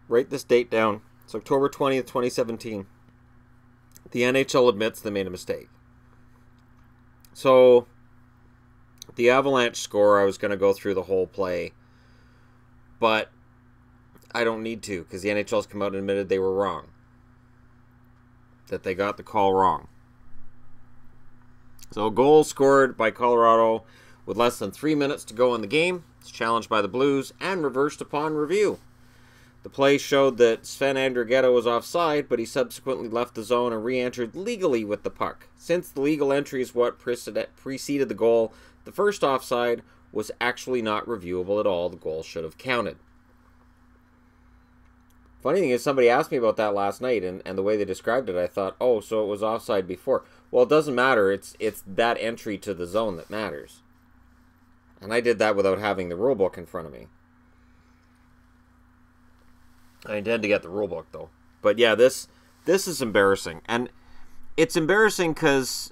Write this date down. It's October 20th, 2017. The NHL admits they made a mistake. So, the Avalanche score, I was going to go through the whole play, but I don't need to because the NHL's come out and admitted they were wrong. That they got the call wrong. So, a goal scored by Colorado with less than 3 minutes to go in the game. It's challenged by the Blues and reversed upon review. The play showed that Sven Andrighetto was offside, but he subsequently left the zone and re-entered legally with the puck. Since the legal entry is what preceded the goal, the first offside was actually not reviewable at all. The goal should have counted. Funny thing is, somebody asked me about that last night, and the way they described it, I thought, oh, so it was offside before. Well, it doesn't matter. It's that entry to the zone that matters. And I did that without having the rule book in front of me. I intend to get the rule book, though. But yeah, this is embarrassing. And it's embarrassing because,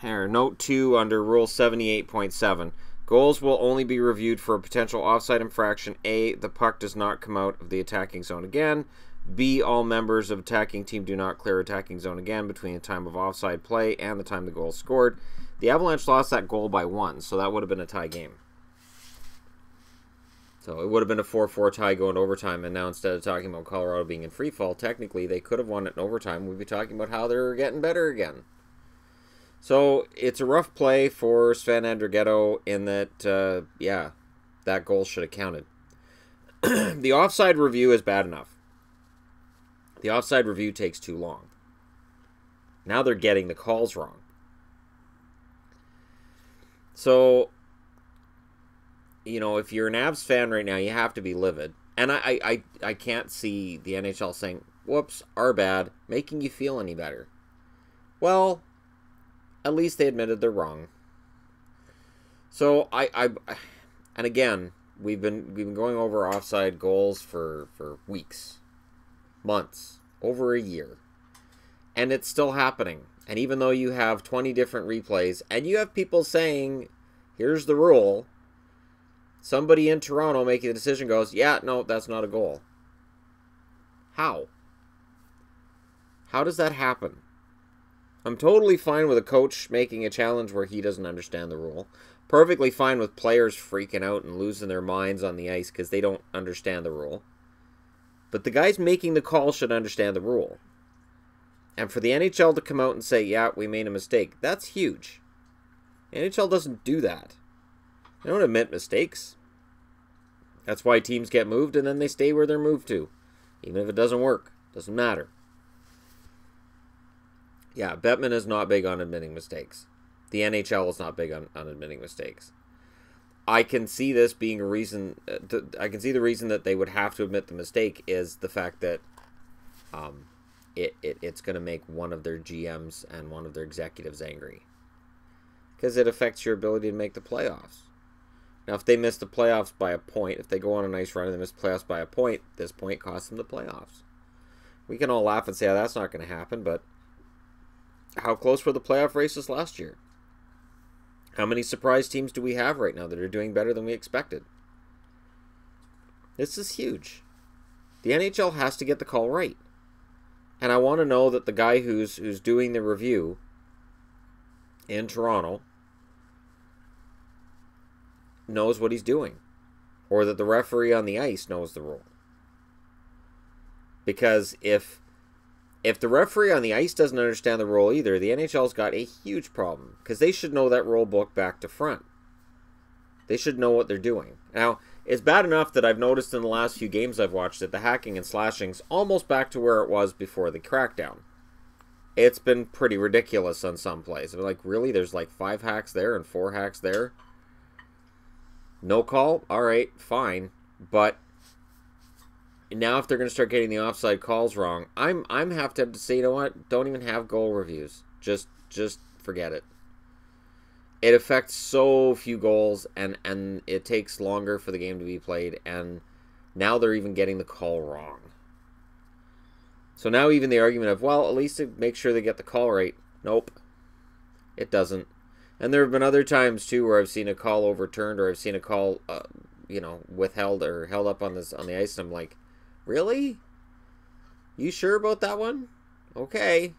here, note 2 under Rule 78.7, goals will only be reviewed for a potential offside infraction. A, the puck does not come out of the attacking zone again. B, all members of attacking team do not clear attacking zone again between the time of offside play and the time the goal is scored. The Avalanche lost that goal by 1, so that would have been a tie game. So it would have been a 4-4 tie going to overtime, and now instead of talking about Colorado being in free fall, technically they could have won it in overtime. We'd be talking about how they're getting better again. So it's a rough play for Sven Andrighetto in that, yeah, that goal should have counted. The offside review is bad enough. The offside review takes too long. Now they're getting the calls wrong. So, you know, if you're an Avs fan right now, you have to be livid. And I can't see the NHL saying, whoops, our bad, making you feel any better. Well, at least they admitted they're wrong. So, and again, we've been going over offside goals for weeks, months, over a year. And it's still happening. And even though you have 20 different replays, and you have people saying, here's the rule, somebody in Toronto making the decision goes, yeah, no, that's not a goal. How? How does that happen? I'm totally fine with a coach making a challenge where he doesn't understand the rule. Perfectly fine with players freaking out and losing their minds on the ice because they don't understand the rule. But the guys making the call should understand the rule. And for the NHL to come out and say, yeah, we made a mistake, that's huge. The NHL doesn't do that. They don't admit mistakes. That's why teams get moved and then they stay where they're moved to. Even if it doesn't work. Doesn't matter. Yeah, Bettman is not big on admitting mistakes. The NHL is not big on admitting mistakes. I can see this being a reason. I can see the reason that they would have to admit the mistake is the fact that it's going to make one of their GMs and one of their executives angry. Because it affects your ability to make the playoffs. Now, if they miss the playoffs by a point, if they go on a nice run and they miss the playoffs by a point, this point costs them the playoffs. We can all laugh and say, oh, that's not going to happen, but how close were the playoff races last year? How many surprise teams do we have right now that are doing better than we expected? This is huge. The NHL has to get the call right. And I want to know that the guy who's doing the review in Toronto knows what he's doing. Or that the referee on the ice knows the rule. Because if the referee on the ice doesn't understand the rule either, the NHL's got a huge problem. Because they should know that rule book back to front. They should know what they're doing. Now, it's bad enough that I've noticed in the last few games I've watched that the hacking and slashing's almost back to where it was before the crackdown. It's been pretty ridiculous on some plays. I'm like, really? There's like 5 hacks there and 4 hacks there? No call? Alright, fine. But now if they're going to start getting the offside calls wrong, I'm have to say, you know what? Don't even have goal reviews. Just forget it. It affects so few goals, and it takes longer for the game to be played, and now they're even getting the call wrong. So now even the argument of, well, at least it makes sure they get the call right. Nope. It doesn't. And there have been other times, too, where I've seen a call overturned, or I've seen a call, withheld or held up on the ice, and I'm like, really? You sure about that one? Okay.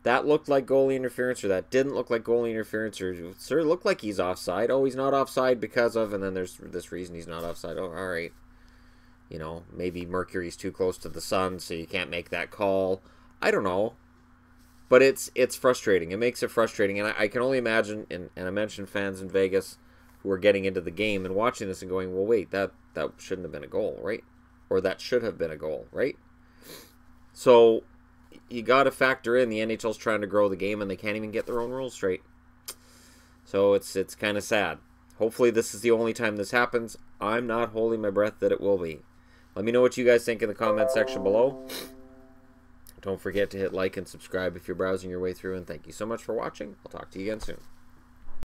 That looked like goalie interference, or that didn't look like goalie interference, or it sort of looked like he's offside. Oh, he's not offside because of, and then there's this reason he's not offside. Oh, all right. You know, maybe Mercury's too close to the sun, so you can't make that call. I don't know. But it's frustrating. It makes it frustrating. And I can only imagine, and I mentioned fans in Vegas who are getting into the game and watching this and going, well, wait, that shouldn't have been a goal, right? Or that should have been a goal, right? So you got to factor in the NHL's trying to grow the game and they can't even get their own rules straight. So it's kind of sad. Hopefully this is the only time this happens. I'm not holding my breath that it will be. Let me know what you guys think in the comment section below. Don't forget to hit like and subscribe if you're browsing your way through, and thank you so much for watching. I'll talk to you again soon.